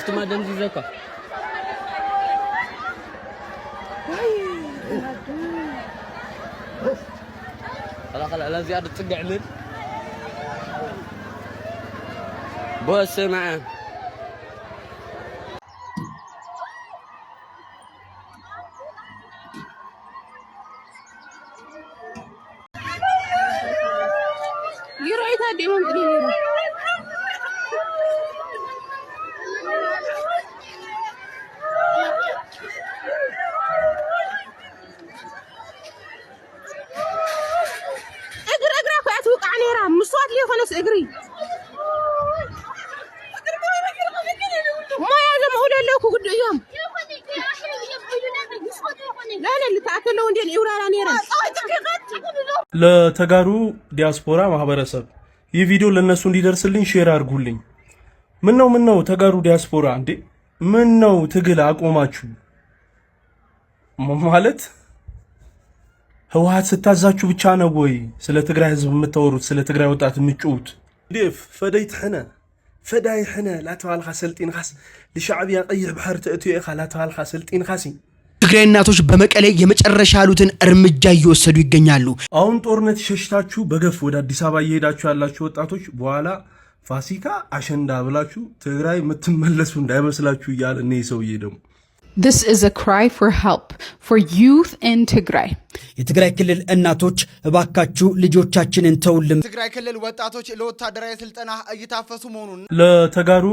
Cuma dan Zizaka. Kalau لازم ada تقعلن. بس معه. يروي تادي ممكن. مسوات لي خلاص اجري ما لازم اقول لكم قد ايام لا اللي تعتلوا እንዴ ይውራራ ነራ ለተጋሩ ዲያስፖራ ማህበረሰብ ይህ ቪዲዮ ለነሱ እንዲደርስልኝ ሼር አድርጉልኝ። ምን ነው ተጋሩ ዲያስፖራ እንዴ ምን ነው ትግል አቆማችሁ ማለት ህወሓት ስታዛችሁ ብቻ ነው ወይ ስለ ትግራይ ህዝብ የምታወሩት? ስለ ትግራይ ወጣት የምትጮሁት? ዲፍ ፈዳይ ሕነ ላተዋልኻ ሰልጢን ኻስ ለሻዕቢያ ቀይሕ ባህር ተእትዮ ኢኻ ላተዋልኻ ሰልጢን ኻሲ ትግራይ እናቶች በመቀሌ የመጨረሻ ያሉትን እርምጃ እየወሰዱ ይገኛሉ። አሁን ጦርነት ሸሽታችሁ በገፍ ወደ አዲስ አበባ እየሄዳችሁ ያላችሁ ወጣቶች በኋላ ፋሲካ አሸንዳ ብላችሁ ትግራይ የምትመለሱ እንዳይመስላችሁ እያለ እኔ ሰውዬ ደግሞ This is a cry for help for youth in Tigray. የትግራይ ክልል እናቶች እባካችሁ ልጆቻችንን ተውልን። ትግራይ ክልል ወጣቶች ለወታደራዊ ስልጠና እየታፈሱ መሆኑን ለተጋሩ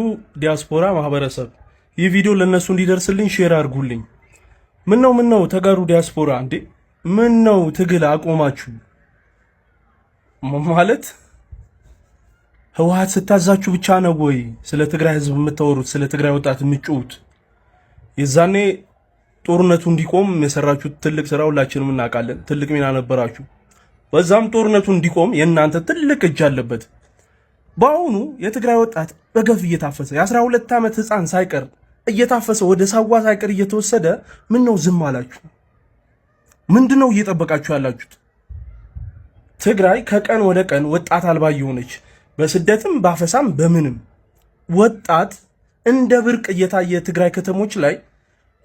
ዲያስፖራ ማህበረሰብ ይህ ቪዲዮ ለነሱ እንዲደርስልኝ ሼር አድርጉልኝ። ምን ነው ተጋሩ ዲያስፖራ እንዴ ምን ነው ትግል አቆማችሁ ማለት ህወሓት ስታዛችሁ ብቻ ነው ወይ ስለ ትግራይ ህዝብ የምታወሩት? ስለ ትግራይ ወጣት የምትጮሁት? የዛኔ ጦርነቱ እንዲቆም የሰራችሁት ትልቅ ስራ ሁላችንም እናውቃለን። ትልቅ ሚና ነበራችሁ። በዛም ጦርነቱ እንዲቆም የእናንተ ትልቅ እጅ አለበት። በአሁኑ የትግራይ ወጣት በገፍ እየታፈሰ የ12 ዓመት ህፃን ሳይቀር እየታፈሰ ወደ ሳዋ ሳይቀር እየተወሰደ ምን ነው ዝም አላችሁ? ምንድነው እየጠበቃችሁ ያላችሁት? ትግራይ ከቀን ወደ ቀን ወጣት አልባ እየሆነች በስደትም ባፈሳም በምንም ወጣት እንደ ብርቅ እየታየ ትግራይ ከተሞች ላይ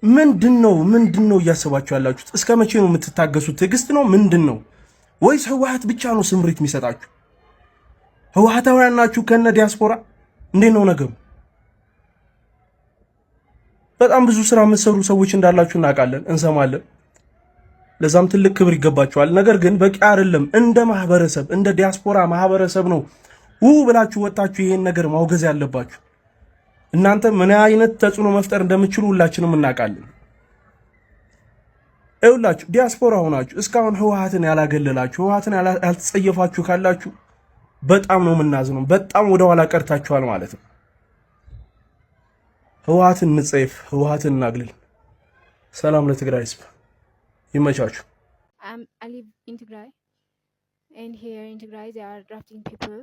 ምንድነው እያሰባችሁ ያላችሁት? እስከ መቼ ነው የምትታገሱት? ትዕግስት ነው ምንድነው? ወይስ ህወሓት ብቻ ነው ስምሪት የሚሰጣችሁ? ህወሓታውያን ናችሁ ከነ ዲያስፖራ? እንዴት ነው ነገሩ? በጣም ብዙ ስራ የምትሰሩ ሰዎች እንዳላችሁ እናውቃለን፣ እንሰማለን። ለዛም ትልቅ ክብር ይገባችኋል። ነገር ግን በቂ አይደለም። እንደ ማህበረሰብ እንደ ዲያስፖራ ማህበረሰብ ነው ብላችሁ ወጣችሁ ይሄን ነገር ማውገዝ ያለባችሁ። እናንተ ምን አይነት ተጽዕኖ መፍጠር እንደምትችሉ ሁላችንም እናውቃለን። አይውላችሁ ዲያስፖራ ሆናችሁ እስካሁን ህወሓትን ያላገለላችሁ ህወሓትን ያልተጸየፋችሁ ካላችሁ በጣም ነው የምናዝነው። በጣም ወደ ኋላ ቀርታችኋል ማለት ነው። ህወሓትን እንጸየፍ፣ ህወሓትን እናግልል። ሰላም ለትግራይ ህዝብ፣ ይመቻችሁ። I live in Tigray, and here in Tigray they are drafting people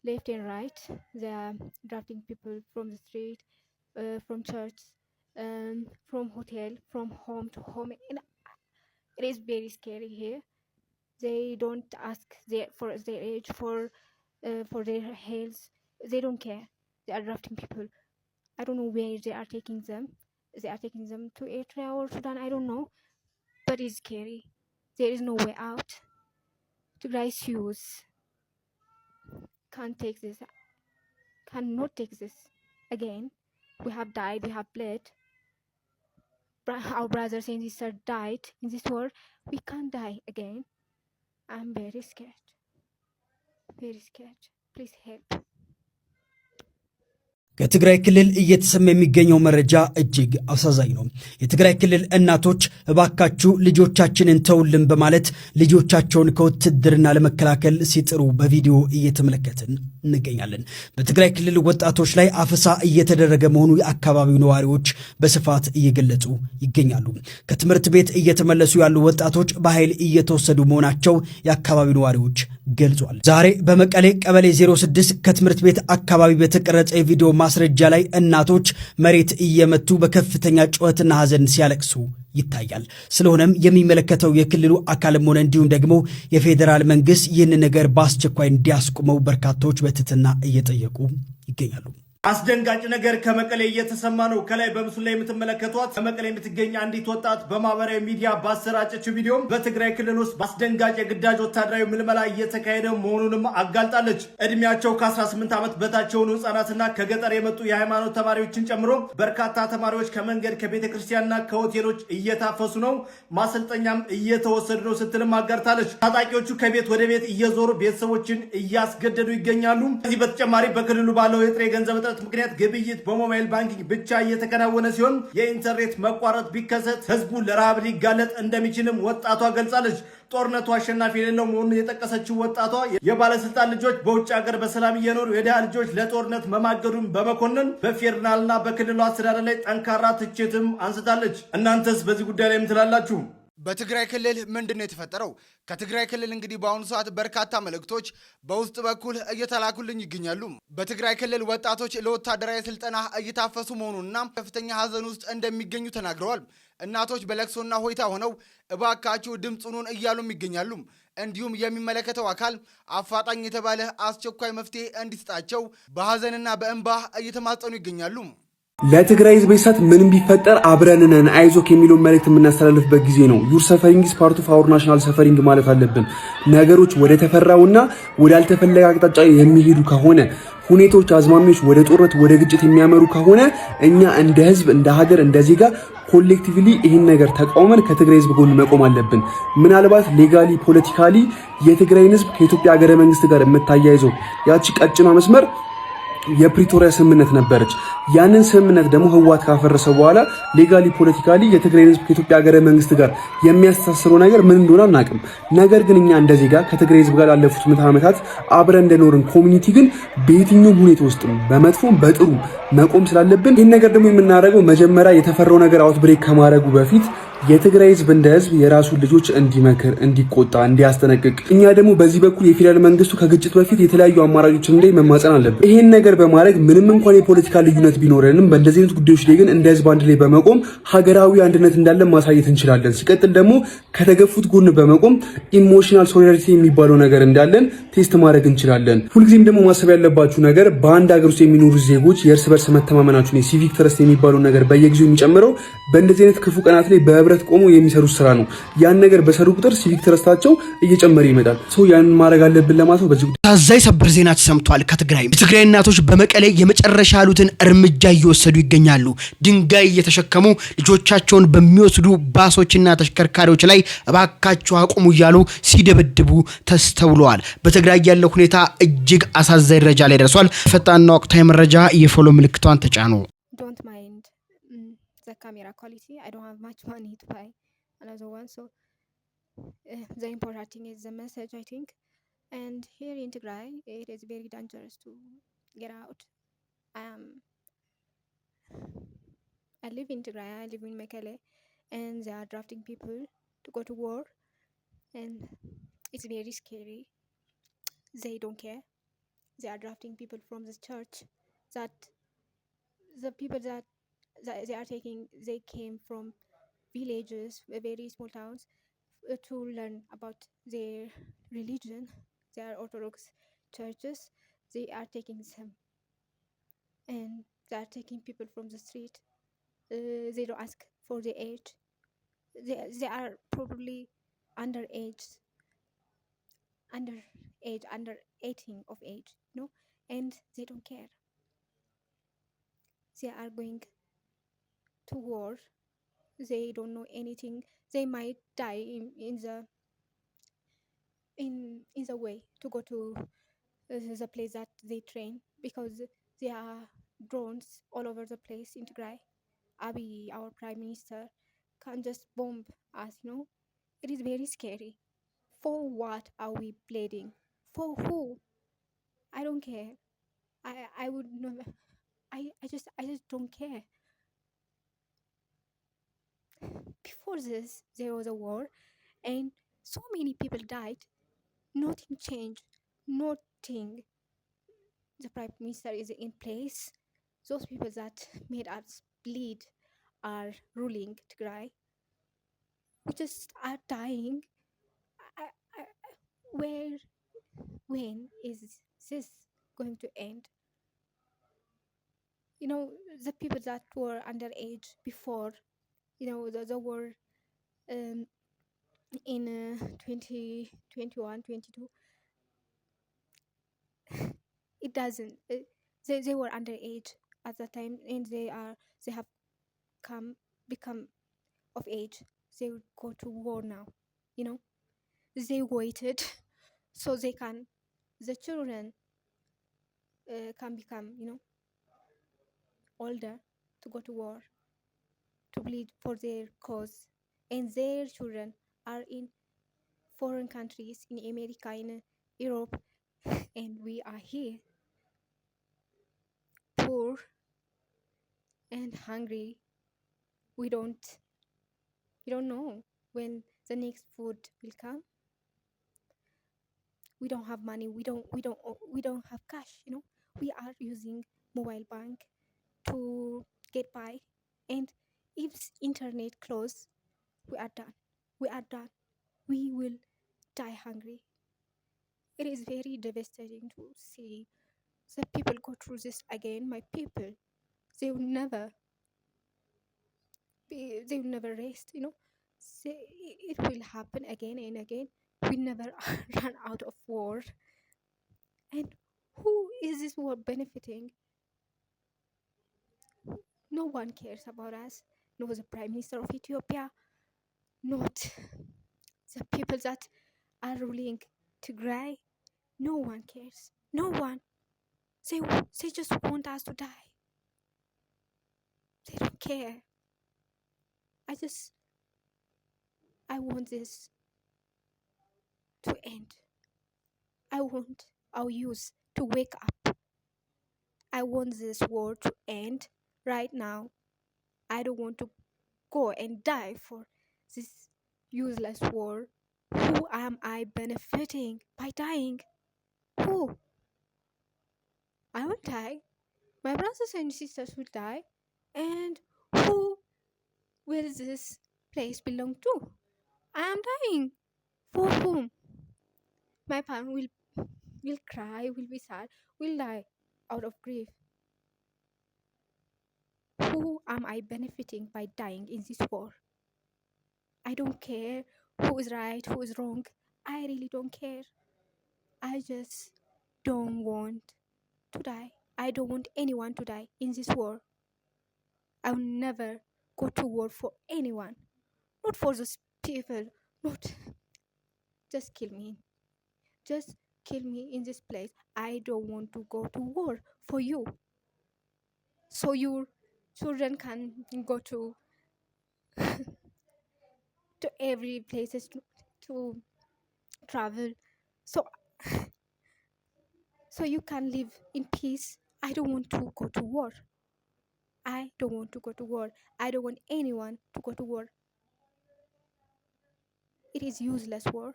left and right. They are drafting people from the street, from church, from hotel, from home to home. And it is very scary here. They don't ask for their age, for their health. They don't care. They are drafting people. I don't know where they are taking them. They are taking them to Eritrea or Sudan. I don't know, but it's scary. There is no way out. Tigray's youth cannot take this again. We have died, we have bled. Our brothers and sisters died in this war. We can't die again. I'm very scared. Very scared. Please help. ከትግራይ ክልል እየተሰማ የሚገኘው መረጃ እጅግ አሳዛኝ ነው። የትግራይ ክልል እናቶች እባካችሁ ልጆቻችንን ተውልን በማለት ልጆቻቸውን ከውትድርና ለመከላከል ሲጥሩ በቪዲዮ እየተመለከትን እንገኛለን። በትግራይ ክልል ወጣቶች ላይ አፈሳ እየተደረገ መሆኑ የአካባቢው ነዋሪዎች በስፋት እየገለጹ ይገኛሉ። ከትምህርት ቤት እየተመለሱ ያሉ ወጣቶች በኃይል እየተወሰዱ መሆናቸው የአካባቢው ነዋሪዎች ገልጿል። ዛሬ በመቀሌ ቀበሌ 06 ከትምህርት ቤት አካባቢ በተቀረጸ የቪዲዮ ማስረጃ ላይ እናቶች መሬት እየመቱ በከፍተኛ ጩኸትና ሐዘን ሲያለቅሱ ይታያል። ስለሆነም የሚመለከተው የክልሉ አካልም ሆነ እንዲሁም ደግሞ የፌዴራል መንግስት ይህን ነገር በአስቸኳይ እንዲያስቆመው በርካቶች በትህትና እየጠየቁ ይገኛሉ። አስደንጋጭ ነገር ከመቀሌ እየተሰማ ነው። ከላይ በምስሉ ላይ የምትመለከቷት ከመቀሌ የምትገኝ አንዲት ወጣት በማህበራዊ ሚዲያ ባሰራጨችው ቪዲዮም በትግራይ ክልል ውስጥ በአስደንጋጭ የግዳጅ ወታደራዊ ምልመላ እየተካሄደ መሆኑንም አጋልጣለች። እድሜያቸው ከ18 ዓመት በታች የሆኑ ህጻናትና ከገጠር የመጡ የሃይማኖት ተማሪዎችን ጨምሮ በርካታ ተማሪዎች ከመንገድ ከቤተ ክርስቲያንና ከሆቴሎች እየታፈሱ ነው፣ ማሰልጠኛም እየተወሰዱ ነው ስትልም አጋርታለች። ታጣቂዎቹ ከቤት ወደ ቤት እየዞሩ ቤተሰቦችን እያስገደዱ ይገኛሉ። ከዚህ በተጨማሪ በክልሉ ባለው የጥሬ ገንዘብ ምክንያት ግብይት በሞባይል ባንኪንግ ብቻ እየተከናወነ ሲሆን የኢንተርኔት መቋረጥ ቢከሰት ህዝቡ ለረሃብ ሊጋለጥ እንደሚችልም ወጣቷ ገልጻለች። ጦርነቱ አሸናፊ የሌለው መሆኑን የጠቀሰችው ወጣቷ የባለስልጣን ልጆች በውጭ ሀገር በሰላም እየኖሩ የድሃ ልጆች ለጦርነት መማገዱን በመኮንን በፌዴራልና በክልሉ አስተዳደር ላይ ጠንካራ ትችትም አንስታለች። እናንተስ በዚህ ጉዳይ ላይ ምን ትላላችሁ? በትግራይ ክልል ምንድን ነው የተፈጠረው? ከትግራይ ክልል እንግዲህ በአሁኑ ሰዓት በርካታ መልእክቶች በውስጥ በኩል እየተላኩልኝ ይገኛሉ። በትግራይ ክልል ወጣቶች ለወታደራዊ ስልጠና እየታፈሱ መሆኑንና ከፍተኛ ሀዘን ውስጥ እንደሚገኙ ተናግረዋል። እናቶች በለቅሶና ሆይታ ሆነው እባካችሁ ድምፁኑን እያሉም ይገኛሉ። እንዲሁም የሚመለከተው አካል አፋጣኝ የተባለ አስቸኳይ መፍትሄ እንዲሰጣቸው በሀዘንና በእንባ እየተማጸኑ ይገኛሉ። ለትግራይ ህዝብ ይሳት ምንም ቢፈጠር አብረንነን አይዞክ የሚለውን መልእክት የምናስተላልፍበት ጊዜ ነው። ዩር ሰፈሪንግ ኢዝ ፓርት ኦፍ አወር ናሽናል ሰፈሪንግ ማለት አለብን። ነገሮች ወደ ተፈራውና ወደ አልተፈለገ አቅጣጫ የሚሄዱ ከሆነ ሁኔታዎች፣ አዝማሚዎች ወደ ጦርነት ወደ ግጭት የሚያመሩ ከሆነ እኛ እንደ ህዝብ፣ እንደ ሀገር፣ እንደ ዜጋ ኮሌክቲቭሊ ይህን ነገር ተቃውመን ከትግራይ ህዝብ ጎን መቆም አለብን። ምናልባት ሌጋሊ ፖለቲካሊ የትግራይን ህዝብ ከኢትዮጵያ ሀገረ መንግስት ጋር የምታያይዘው ያቺ ቀጭኗ መስመር የፕሪቶሪያ ስምምነት ነበረች። ያንን ስምምነት ደግሞ ህወሓት ካፈረሰ በኋላ ሌጋሊ ፖለቲካሊ የትግራይ ህዝብ ከኢትዮጵያ ሀገረ መንግስት ጋር የሚያስተሳስረው ነገር ምን እንደሆነ አናውቅም። ነገር ግን እኛ እንደ ዜጋ ከትግራይ ህዝብ ጋር ላለፉት ምዕተ ዓመታት አብረን እንደኖርን ኮሚኒቲ ግን በየትኛውም ሁኔታ ውስጥ በመጥፎም በጥሩ መቆም ስላለብን ይህን ነገር ደግሞ የምናደርገው መጀመሪያ የተፈራው ነገር አውትብሬክ ከማድረጉ በፊት የትግራይ ህዝብ እንደ ህዝብ የራሱ ልጆች እንዲመክር፣ እንዲቆጣ፣ እንዲያስጠነቅቅ እኛ ደግሞ በዚህ በኩል የፌዴራል መንግስቱ ከግጭት በፊት የተለያዩ አማራጮችን እንደ መማጸን አለብን። ይሄን ነገር በማድረግ ምንም እንኳን የፖለቲካ ልዩነት ቢኖረንም በእንደዚህ አይነት ጉዳዮች ላይ ግን እንደ ህዝብ አንድ ላይ በመቆም ሀገራዊ አንድነት እንዳለን ማሳየት እንችላለን። ሲቀጥል ደግሞ ከተገፉት ጎን በመቆም ኢሞሽናል ሶሊዳሪቲ የሚባለው ነገር እንዳለን ቴስት ማድረግ እንችላለን። ሁልጊዜም ደግሞ ማሰብ ያለባችሁ ነገር በአንድ ሀገር ውስጥ የሚኖሩ ዜጎች የእርስ በርስ መተማመናችሁን የሲቪክ ትረስት የሚባለው ነገር በየጊዜው የሚጨምረው በእንደዚህ አይነት ክፉ ቀናት ላይ በህብረት ቆሞ የሚሰሩት ስራ ነው። ያን ነገር በሰሩ ቁጥር ሲቪክ ትረስታቸው እየጨመረ ይመጣል። ሰው ያን ማድረግ አለብን ለማለት በዚህ ጉዳይ ታዛይ ሰበር ዜና ተሰምቷል። ከትግራይ የትግራይ እናቶች በመቀሌ የመጨረሻ ያሉትን እርምጃ እየወሰዱ ይገኛሉ። ድንጋይ እየተሸከሙ ልጆቻቸውን በሚወስዱ ባሶችና ተሽከርካሪዎች ላይ እባካችሁ አቁሙ እያሉ ሲደበድቡ ተስተውለዋል። በትግራይ ያለው ሁኔታ እጅግ አሳዛኝ ደረጃ ላይ ደርሷል። ፈጣንና ወቅታዊ መረጃ የፎሎ ምልክቷን ተጫኑ። The camera quality, I don't have much money to buy another one, so the important thing is the message, I think. And here in Tigray it is very dangerous to get out. I live in Tigray, I live in Mekelle, and they are drafting people to go to war, and it's very scary. They don't care. They are drafting people from the church, that the people that they are taking, they came from villages, very small towns, to learn about their religion. They are Orthodox churches. They are taking them, and they are taking people from the street. They don't ask for their age. They are probably under 18 of age, no, and they don't care. They are going to war. They don't know anything. They might die in the way to go to the place that they train, because they are drones all over the place in Tigray. Abiy, our prime minister, can just bomb us, you know. It is very scary. For what are we pleading? For who? I don't care. I would never. I just don't care. Before this, there was a war, and so many people died. Nothing changed. Nothing. The prime minister is in place. Those people that made us bleed are ruling Tigray. We just are dying. I, where, when is this going to end? You know, the people that were underage before, you know, the war um, in 2021, 22, it doesn't. They were underage at that time, and they have become of age. They would go to war now. You know, they waited so the children can become, you know, older to go to war, to bleed for their cause, and their children are in foreign countries, in America, in Europe, and we are here, poor and hungry. We don't know when the next food will come. We don't have money. We don't have cash. You know, we are using mobile bank to get by, and if internet close, we are done. We are done. We will die hungry. It is very devastating to see the people go through this again. My people, they will never they will never rest. You know, it will happen again and again. We never run out of war. And who is this war benefiting? No one cares about us. No, the prime minister of Ethiopia, not the people that are ruling Tigray. No one cares. No one. They just want us to die. They don't care. I want this to end. I want our youth to wake up. I want this war to end right now. I don't want to go and die for this useless war. Who am I benefiting by dying? Who? I will die. My brothers and sisters will die. And who will this place belong to? I am dying. For whom? My parents will cry, will be sad, will die out of grief. Who am I benefiting by dying in this war? I don't care who is right, who is wrong. I really don't care. I just don't want to die. I don't want anyone to die in this war. I will never go to war for anyone. Not for those people. Not. Just kill me. Just kill me in this place. I don't want to go to war for you. So your children can go to every places to travel. So you can live in peace. I don't want to go to war. I don't want to go to war. I don't want anyone to go to war. It is useless war.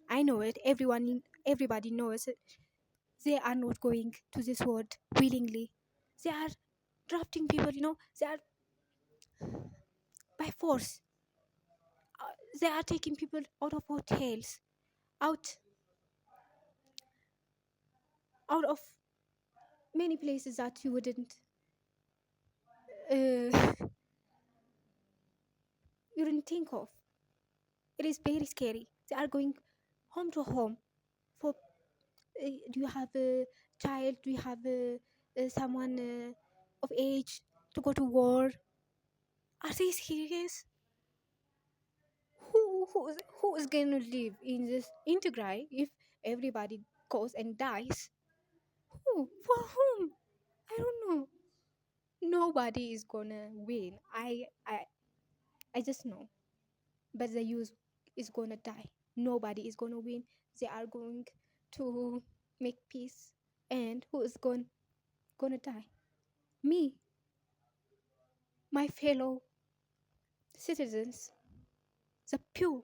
I know it. Everybody knows it. They are not going to this war willingly. They are drafting people, you know. They are by force. They are taking people out of hotels, out of many places that you wouldn't you didn't think of. It is very scary. They are going home to home. For do you have a child? Do you have someone of age to go to war? Are they serious? Who is going to live in this Tigray if everybody goes and dies? Who? For whom? I don't know. Nobody is gonna win. I just know. But the youth is gonna die. Nobody is gonna win. They are going to make peace. And who is gonna die? Me, my fellow citizens, the poor.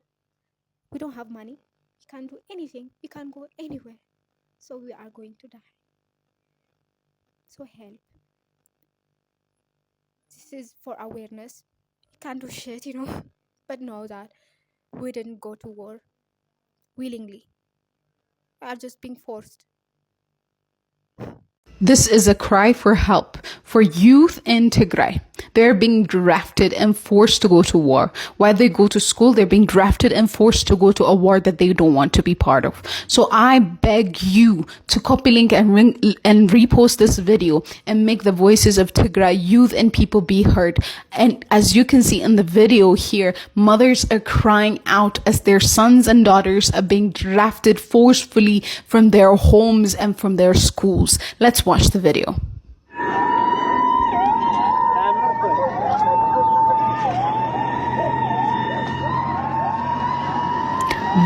We don't have money. We can't do anything. We can't go anywhere. So we are going to die. So help. This is for awareness. We can't do shit, but know that we didn't go to war willingly. We are just being forced. This is a cry for help for youth in Tigray. They're being drafted and forced to go to war. While they go to school, they're being drafted and forced to go to a war that they don't want to be part of. So I beg you to copy link and repost this video and make the voices of Tigray youth and people be heard. And as you can see in the video here, mothers are crying out as their sons and daughters are being drafted forcefully from their homes and from their schools. Let's watch the video.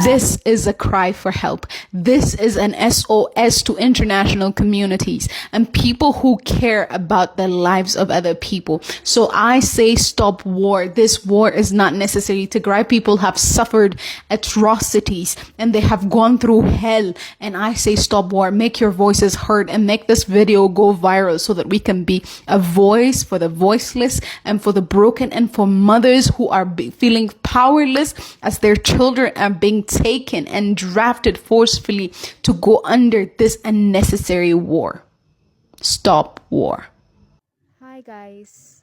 This is a cry for help. This is an SOS to international communities and people who care about the lives of other people. So I say stop war. This war is not necessary. Tigray people have suffered atrocities and they have gone through hell. And I say stop war. Make your voices heard and make this video go viral so that we can be a voice for the voiceless and for the broken and for mothers who are feeling powerless as their children are being taken and drafted forcefully to go under this unnecessary war. Stop war. Hi guys,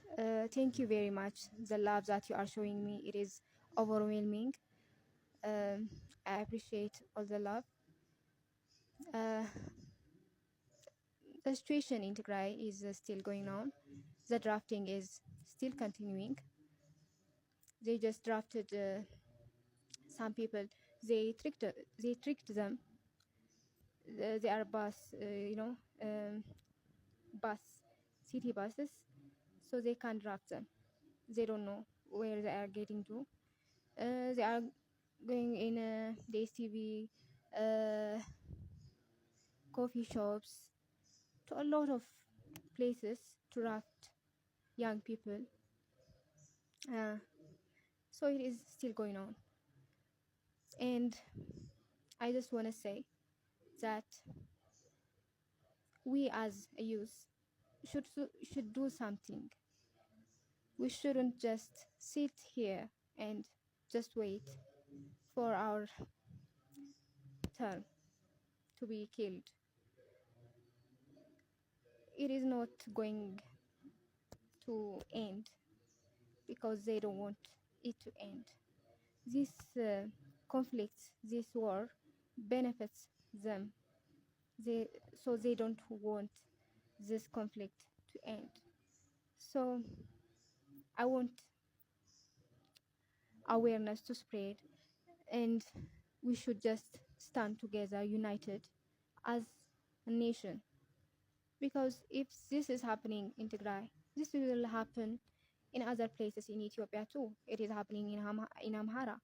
thank you very much. The love that you are showing me, it is overwhelming. I appreciate all the love. The situation in Tigray is still going on. The drafting is still continuing. They just drafted some people. They tricked them. They are city buses, so they can't draft them. They don't know where they are getting to. They are going in DSTV, coffee shops, to a lot of places to draft young people. So it is still going on. And I just want to say that we as a youth should do something. We shouldn't just sit here and just wait for our turn to be killed. It is not going to end because they don't want it to end. This conflict, this war benefits them. So they don't want this conflict to end. So I want awareness to spread, and we should just stand together, united as a nation. Because if this is happening in Tigray, this will happen in other places in Ethiopia too. It is happening in Amhara.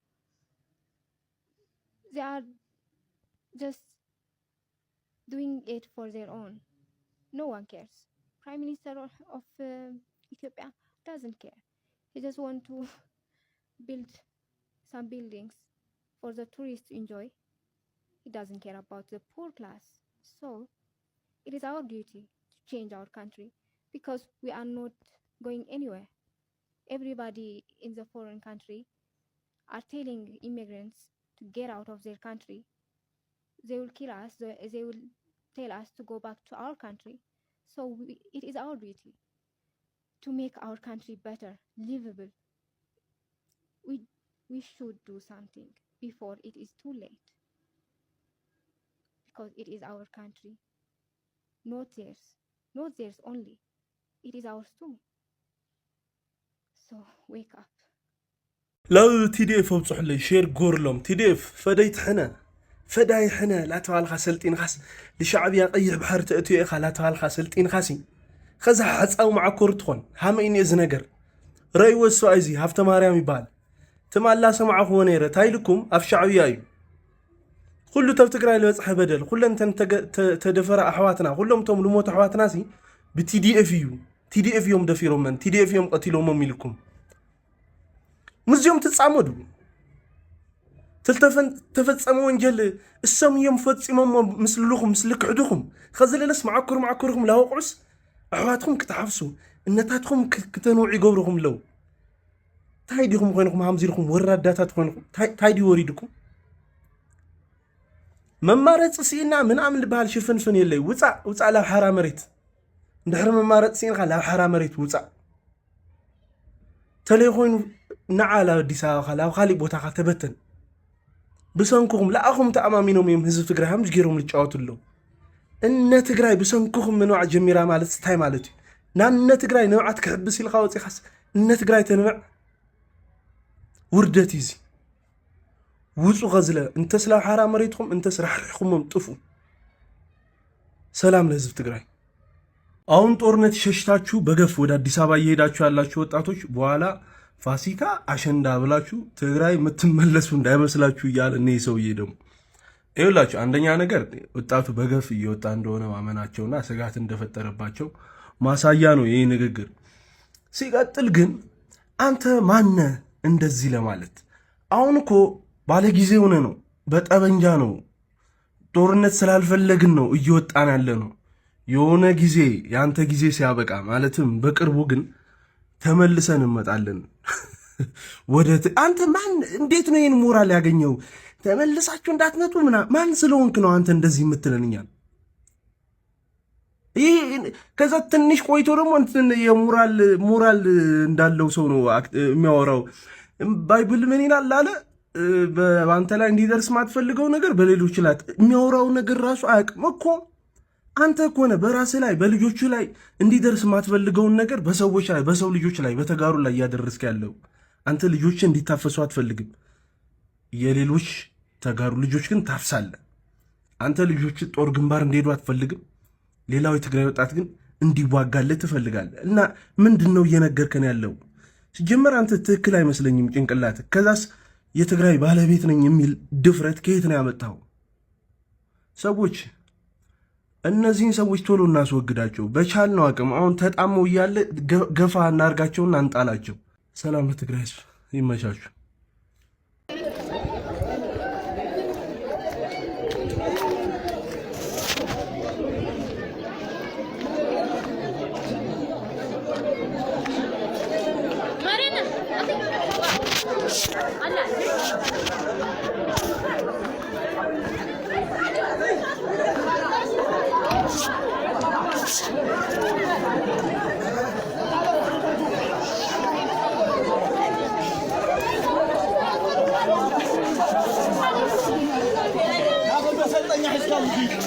They are just doing it for their own. No one cares. Prime Minister of Ethiopia doesn't care. He just wants to build some buildings for the tourists to enjoy. He doesn't care about the poor class. So it is our duty to change our country, because we are not going anywhere. Everybody in the foreign country are telling immigrants to get out of their country. They will kill us. They will tell us to go back to our country. So it is our duty to make our country better, livable. We should do something before it is too late, because it is our country, not theirs only. It is ours too. So wake up. لو TDF وبصحلي شير قورلهم TDF فداي حنا لا توال خسلتين خاس لشعب يقيح بحر تأتي إخا لا توال خسلتين خاسي خذ حصاو معكور تخون هامين إذ نجر رأي والسؤازي هفت ماريام يبال تمالا سمعه ونيرة تايلكم أفشعوا يايو كله تفتكر اللي بصح بدل كله انت تدفر احواتنا كلهم توم لموت احواتنا سي بتي دي اف يو تي دي اف يوم دفيرهم من تي دي اف يوم قتلهم ميلكم مزيوم تتصامدوا تفتصموا وانجل السم يوم فتصموا مثلكم مثلك عدوكم خزل لس معكركم لا وقعس احواتكم كتحفسوا انتاتكم كتنوعي قبركم لو تايديكم وينكم هامزيلكم وراداتات وينكم تايدي وريدكم ممارت سينا من عمل بحال شفنفن يلي وصع لا حرا مريت ندحر ممارت سين لا حرا مريت وصع تليخوين نعالا ديسا خلا خالي بوتا تبتن بسنكم لا اخم تامامينهم يم حزب تግራይ همج ገይሮም ልጫወቱሉ እነ ትግራይ بسنكم منوع جميرا ማለት ስታይ ማለት ናነ ትግራይ ነውዓት ክሕብስ ኢልካ ወፂኻስ እነ ትግራይ ተንብዕ ውርደት وصو غزله انت سلا حرام مريتكم انت سرحكم طفو سلام لهزب تግራይ አሁን ጦርነት ሸሽታችሁ በገፍ ወደ አዲስ አበባ እየሄዳችሁ ያላችሁ ወጣቶች በኋላ ፋሲካ አሸንዳ ብላችሁ ትግራይ የምትመለሱ እንዳይመስላችሁ ይያል እኔ ሰውዬ ደግሞ ይኸውላችሁ አንደኛ ነገር ወጣቱ በገፍ እየወጣ እንደሆነ ማመናቸውና ስጋት እንደፈጠረባቸው ማሳያ ነው ይሄ ንግግር ሲቀጥል ግን አንተ ማነ እንደዚህ ለማለት አሁን እኮ ባለ ጊዜ ሆነ ነው በጠበንጃ ነው ጦርነት ስላልፈለግን ነው እየወጣን ያለ ነው የሆነ ጊዜ ያንተ ጊዜ ሲያበቃ ማለትም በቅርቡ ግን ተመልሰን እንመጣለን ወደ አንተ ማን እንዴት ነው ይሄን ሞራል ያገኘው ተመልሳችሁ እንዳትመጡ ማን ስለሆንክ ነው አንተ እንደዚህ የምትለንኛል ይሄ ከዛ ትንሽ ቆይቶ ደግሞ የሞራል እንዳለው ሰው ነው የሚያወራው ባይብል ምን ይላል አለ በአንተ ላይ እንዲደርስ ማትፈልገው ነገር በሌሎች ላይ የሚያወራው ነገር ራሱ አያውቅም እኮ አንተ እኮ ነህ በራስህ ላይ በልጆቹ ላይ እንዲደርስ ማትፈልገው ነገር በሰዎች ላይ በሰው ልጆች ላይ በተጋሩ ላይ ያደረስክ ያለው አንተ ልጆች እንዲታፈሱ አትፈልግም የሌሎች ተጋሩ ልጆች ግን ታፍሳለህ አንተ ልጆች ጦር ግንባር እንዲሄዱ አትፈልግም ሌላው የትግራይ ወጣት ግን እንዲዋጋለት ትፈልጋለህ እና ምንድነው እየነገርከን ያለው ሲጀመር አንተ ትክክል አይመስለኝም ጭንቅላት ከዛስ የትግራይ ባለቤት ነኝ የሚል ድፍረት ከየት ነው ያመጣው ሰዎች እነዚህን ሰዎች ቶሎ እናስወግዳቸው በቻልነው አቅም አሁን ተጣመው ይያለ ገፋ እናርጋቸውና አንጣላቸው ሰላም ለትግራይ ህዝብ ይመቻችሁ هذا بس الطنيح اسكال